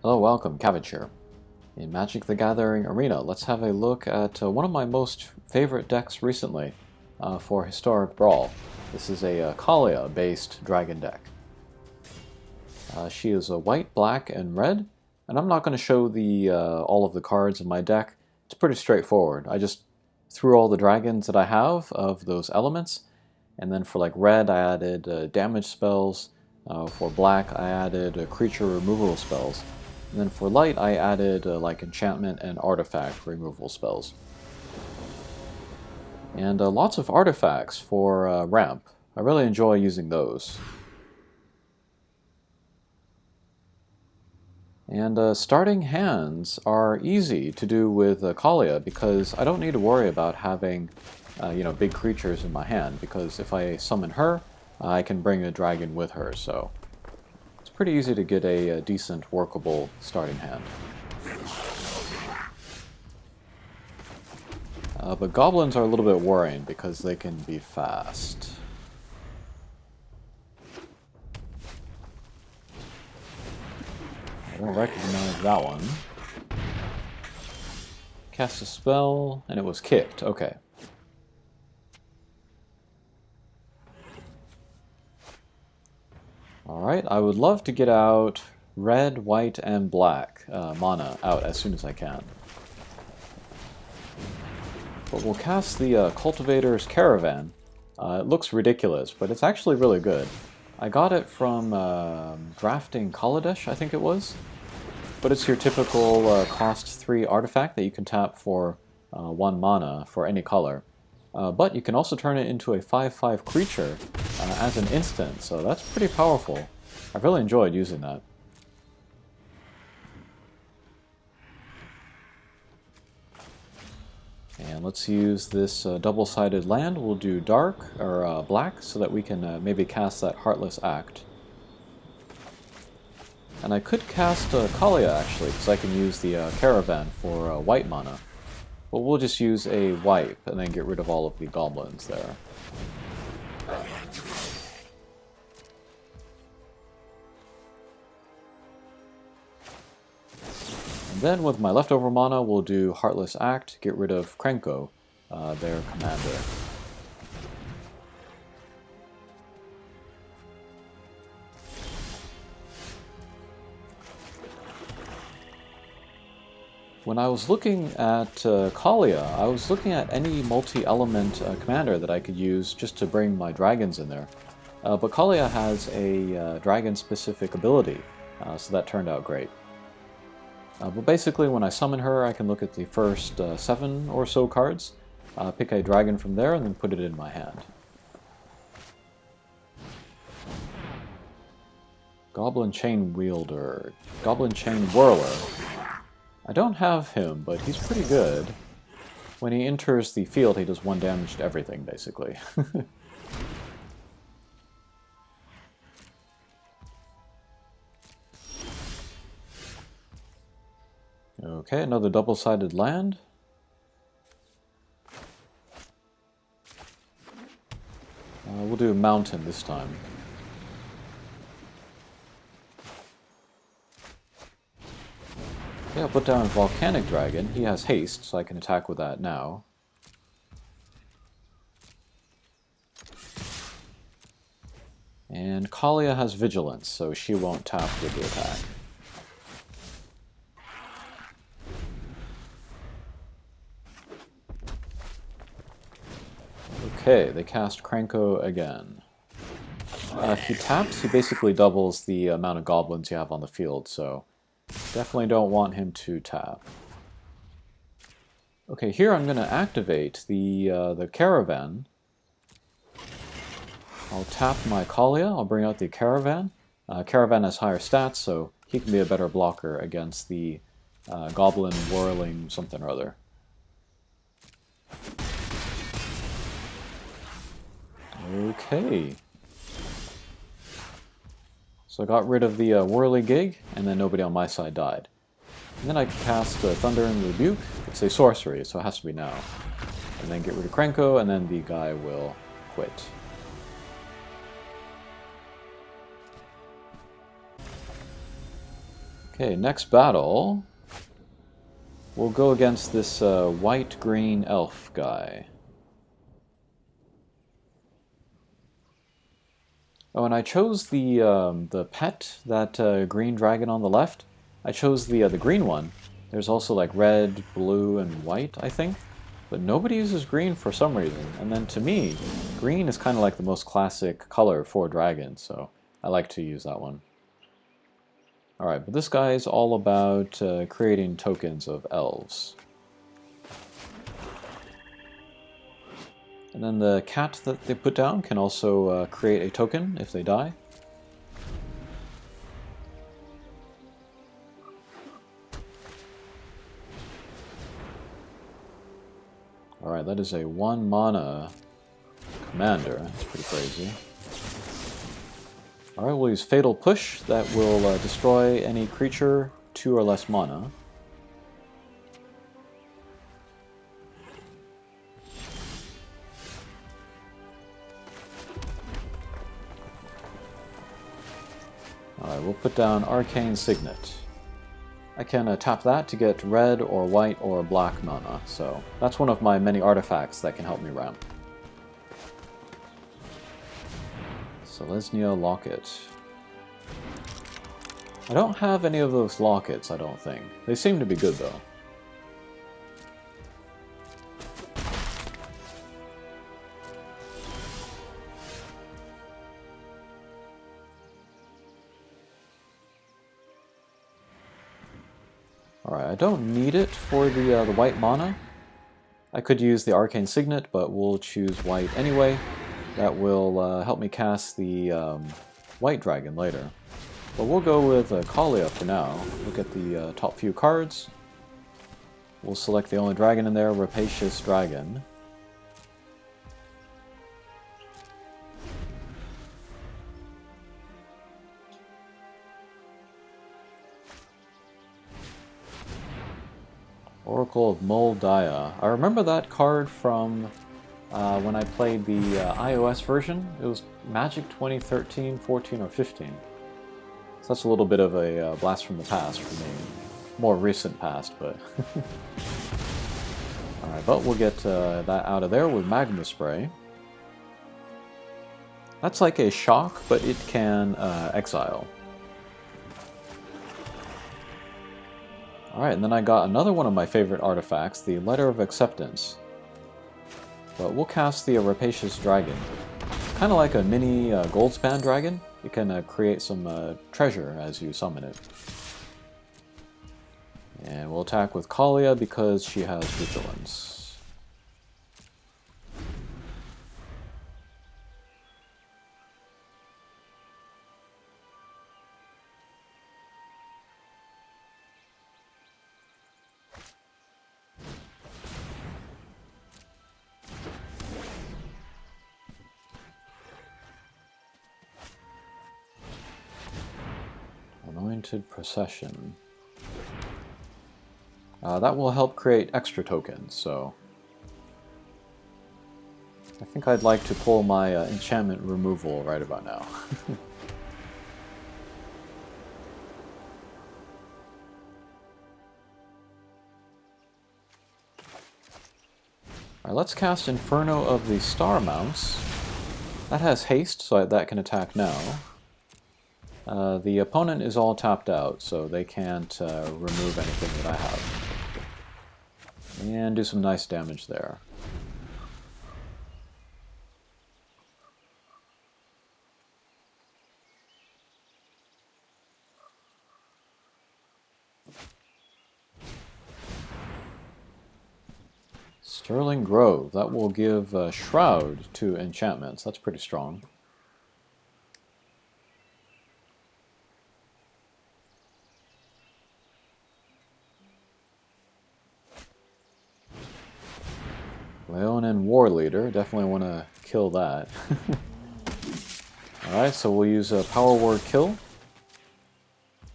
Hello, welcome, Cabbage here. In Magic the Gathering Arena, let's have a look at one of my most favorite decks recently for Historic Brawl. This is a Kaalia-based dragon deck. She is a white, black, and red, and I'm not going to show the all of the cards in my deck. It's pretty straightforward. I just threw all the dragons that I have of those elements, and then for like red I added damage spells, for black I added creature removal spells. And then for light, I added like enchantment and artifact removal spells. And lots of artifacts for ramp. I really enjoy using those. And starting hands are easy to do with Kaalia because I don't need to worry about having big creatures in my hand, because if I summon her, I can bring a dragon with her, so pretty easy to get a decent, workable starting hand. But goblins are a little bit worrying because they can be fast. I don't recognize that one. Cast a spell, and it was kicked. Okay. Alright, I would love to get out red, white, and black mana out as soon as I can. But we'll cast the Cultivator's Caravan. It looks ridiculous, but it's actually really good. I got it from Drafting Kaladesh, I think it was. But it's your typical cost 3 artifact that you can tap for 1 mana for any color. But you can also turn it into a 5/5 creature as an instant, so that's pretty powerful. I've really enjoyed using that. And let's use this double-sided land. We'll do dark, or black, so that we can maybe cast that Heartless Act. And I could cast Kaalia, actually, because I can use the Caravan for white mana. But we'll just use a wipe and then get rid of all of the goblins there. And then with my leftover mana, we'll do Heartless Act, get rid of Krenko, their commander. When I was looking at Kaalia, I was looking at any multi-element commander that I could use just to bring my dragons in there. But Kaalia has a dragon-specific ability, so that turned out great. But basically, when I summon her, I can look at the first 7 or so cards, pick a dragon from there, and then put it in my hand. Goblin Chain Wielder, Goblin Chain Whirler. I don't have him, but he's pretty good. When he enters the field, he does 1 damage to everything, basically. Okay, another double-sided land. We'll do a mountain this time. Yeah, I'll put down a Volcanic Dragon. He has haste, so I can attack with that now. And Kaalia has Vigilance, so she won't tap with the attack. Okay, they cast Krenko again. If he taps, he basically doubles the amount of goblins you have on the field, so definitely don't want him to tap. Okay, here I'm going to activate the Caravan. I'll tap my Kaalia, I'll bring out the Caravan. Caravan has higher stats, so he can be a better blocker against the Goblin Whirling something or other. Okay. So I got rid of the Whirly Gig, and then nobody on my side died. And then I can cast Thunder and Rebuke. It's a sorcery, so it has to be now. And then get rid of Krenko, and then the guy will quit. Okay, next battle. We'll go against this white-green elf guy. Oh, and I chose the pet, that green dragon on the left. I chose the green one. There's also like red, blue, and white, I think. But nobody uses green for some reason. And then to me, green is kind of like the most classic color for dragons, so I like to use that one. Alright, but this guy is all about creating tokens of elves. And then the cat that they put down can also create a token if they die. Alright, that is a 1 mana commander. That's pretty crazy. Alright, we'll use Fatal Push. That will destroy any creature 2 or less mana. Alright, we'll put down Arcane Signet. I can tap that to get red or white or black mana, so that's one of my many artifacts that can help me ramp. Selesnya Locket. I don't have any of those lockets, I don't think. They seem to be good, though. Alright, I don't need it for the white mana. I could use the Arcane Signet, but we'll choose white anyway. That will help me cast the white dragon later. But we'll go with Kaalia for now. Look at the top few cards. We'll select the only dragon in there, Rapacious Dragon. Oracle of Moldaya. I remember that card from when I played the iOS version. It was Magic 2013, 14, or 15. So that's a little bit of a blast from the past for me. More recent past, but... Alright, but we'll get that out of there with Magma Spray. That's like a shock, but it can exile. Alright, and then I got another one of my favorite artifacts, the Letter of Acceptance. But we'll cast the Rapacious Dragon. Kind of like a mini Goldspan Dragon. You can create some treasure as you summon it. And we'll attack with Kaalia because she has Vigilance. Anointed Procession. That will help create extra tokens, so... I think I'd like to pull my enchantment removal right about now. Alright, let's cast Inferno of the Star Mouse. That has haste, so that can attack now. The opponent is all tapped out, so they can't remove anything that I have. And do some nice damage there. Sterling Grove. That will give Shroud to enchantments. That's pretty strong. Leonin War Leader, definitely want to kill that. Alright, so we'll use a Power Word Kill.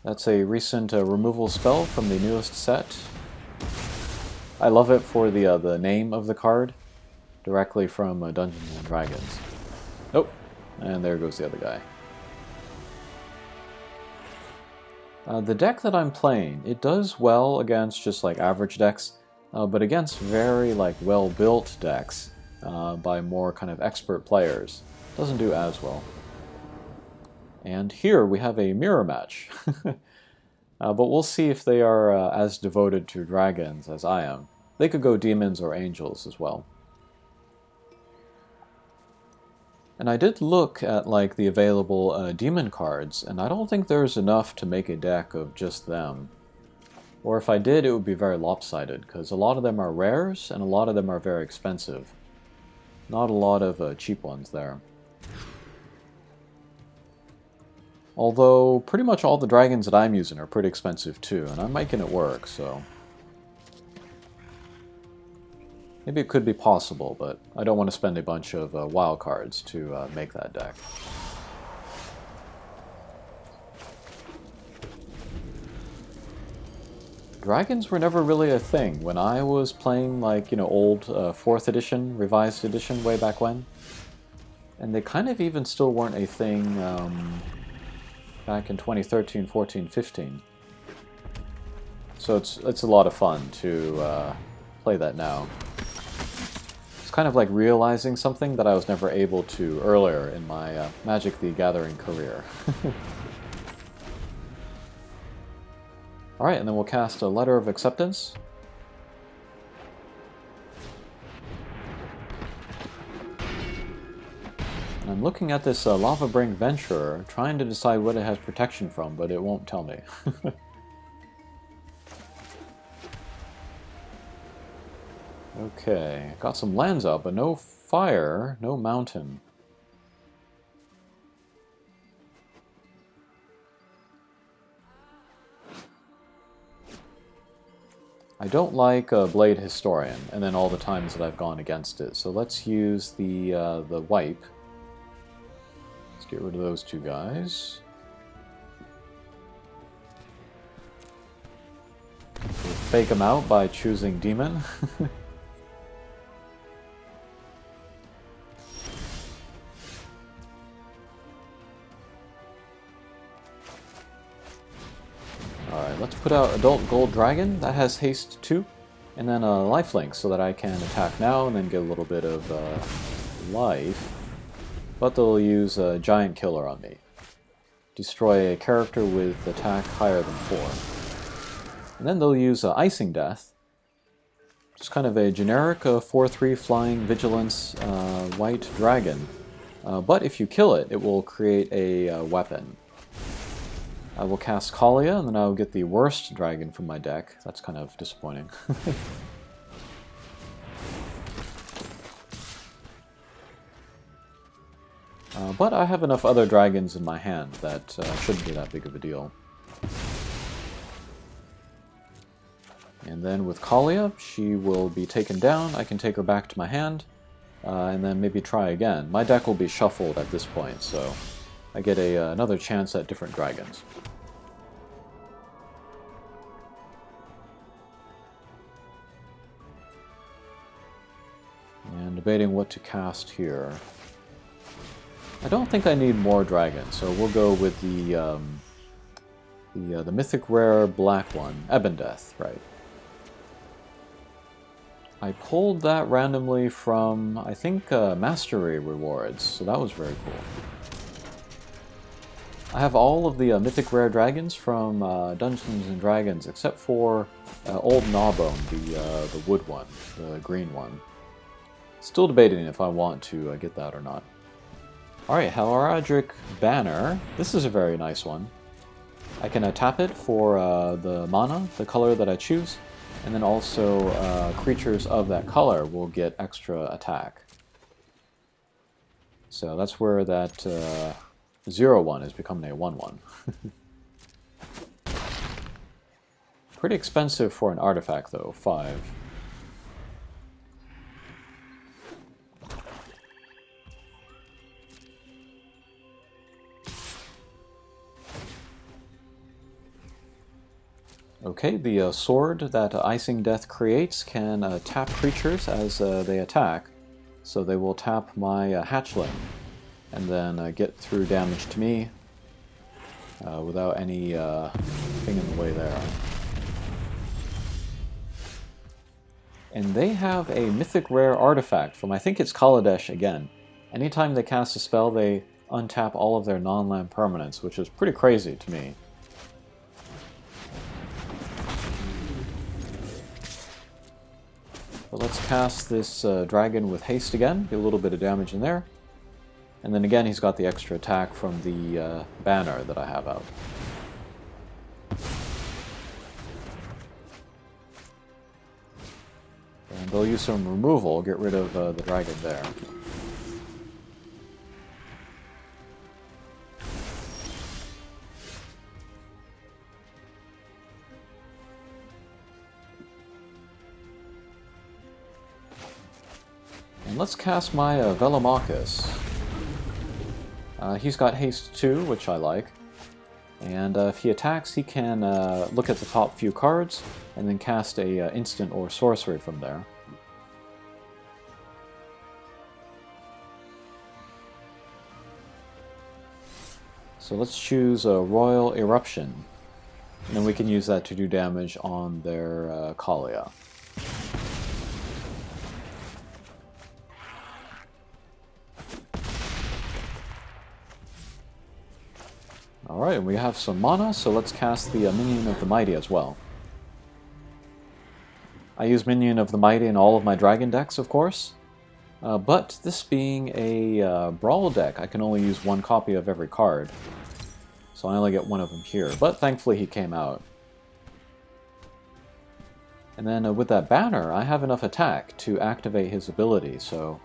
That's a recent removal spell from the newest set. I love it for the name of the card, directly from Dungeons and Dragons. Oh, and there goes the other guy. The deck that I'm playing, it does well against just like average decks, but against very like well-built decks by more kind of expert players, doesn't do as well. And here we have a mirror match. But we'll see if they are as devoted to dragons as I am. They could go demons or angels as well. And I did look at like the available demon cards, and I don't think there's enough to make a deck of just them. Or if I did, it would be very lopsided, because a lot of them are rares, and a lot of them are very expensive. Not a lot of cheap ones there. Although, pretty much all the dragons that I'm using are pretty expensive too, and I'm making it work, so... Maybe it could be possible, but I don't want to spend a bunch of wild cards to make that deck. Dragons were never really a thing. When I was playing, like, you know, old 4th edition, revised edition way back when, and they kind of even still weren't a thing back in 2013, 14, 15. So it's a lot of fun to play that now. It's kind of like realizing something that I was never able to earlier in my Magic the Gathering career. Alright, and then we'll cast a Letter of Acceptance. And I'm looking at this Lava Brink Venturer, trying to decide what it has protection from, but it won't tell me. Okay, got some lands out, but no fire, no mountain. I don't like Blade Historian, and then all the times that I've gone against it, so let's use the wipe. Let's get rid of those two guys. We'll fake them out by choosing Demon. Alright, let's put out Adult Gold Dragon. That has haste 2. And then a lifelink so that I can attack now and then get a little bit of life. But they'll use a Giant Killer on me. Destroy a character with attack higher than 4. And then they'll use Icing Death. Just kind of a generic 4/3 flying vigilance white dragon. But if you kill it, it will create a weapon. I will cast Kaalia, and then I'll get the worst dragon from my deck. That's kind of disappointing. But I have enough other dragons in my hand that shouldn't be that big of a deal. And then with Kaalia, she will be taken down. I can take her back to my hand, and then maybe try again. My deck will be shuffled at this point, so I get another chance at different dragons. And debating what to cast here. I don't think I need more dragons, so we'll go with the mythic rare black one, Ebon Death, right? I pulled that randomly from, I think, Mastery rewards, so that was very cool. I have all of the mythic rare dragons from Dungeons and Dragons, except for Old Gnawbone, the wood one, the green one. Still debating if I want to get that or not. Alright, Haladric Banner. This is a very nice one. I can tap it for the mana, the color that I choose, and then also creatures of that color will get extra attack. So that's where that 0/1 is becoming a 1/1. Pretty expensive for an artifact though, 5. Okay, the sword that Icing Death creates can tap creatures as they attack, so they will tap my hatchling, and then get through damage to me without anything nothing in the way there. And they have a mythic rare artifact from, I think it's Kaladesh again. Anytime they cast a spell, they untap all of their non-land permanents, which is pretty crazy to me. But let's cast this dragon with haste again, get a little bit of damage in there. And then again, he's got the extra attack from the banner that I have out. And they'll use some removal, get rid of the dragon there. And let's cast my Velomachus. He's got haste 2, which I like. And if he attacks, he can look at the top few cards, and then cast a instant or sorcery from there. So let's choose a Royal Eruption, and then we can use that to do damage on their Kaalia. Alright, and we have some mana, so let's cast the Minion of the Mighty as well. I use Minion of the Mighty in all of my dragon decks, of course. But this being a Brawl deck, I can only use one copy of every card. So I only get one of them here, but thankfully he came out. And then with that banner, I have enough attack to activate his ability, so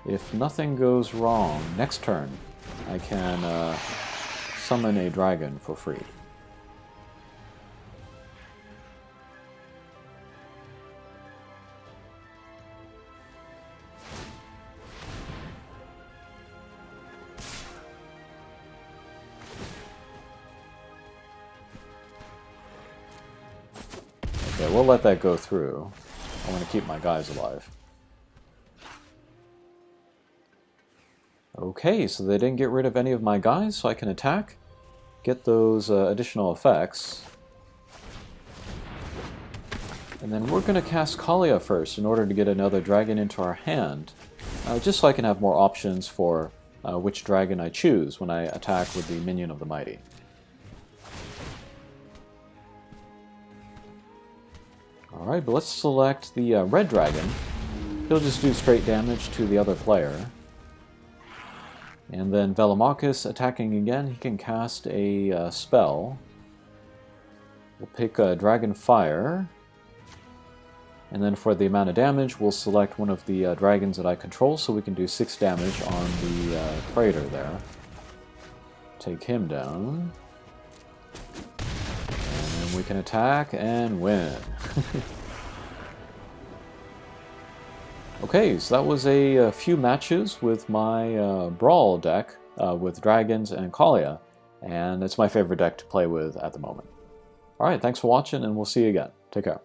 if nothing goes wrong, next turn I can summon a dragon for free. Okay, we'll let that go through. I want to keep my guys alive. Okay, so they didn't get rid of any of my guys, so I can attack, get those additional effects. And then we're going to cast Kaalia first in order to get another dragon into our hand, just so I can have more options for which dragon I choose when I attack with the Minion of the Mighty. Alright, but let's select the red dragon. He'll just do straight damage to the other player. And then Velomachus attacking again, he can cast a spell. We'll pick Dragon Fire. And then for the amount of damage, we'll select one of the dragons that I control, so we can do 6 damage on the crater there. Take him down. And then we can attack and win. Okay, so that was a few matches with my Brawl deck with Dragons and Kaalia, and it's my favorite deck to play with at the moment. Alright, thanks for watching, and we'll see you again. Take care.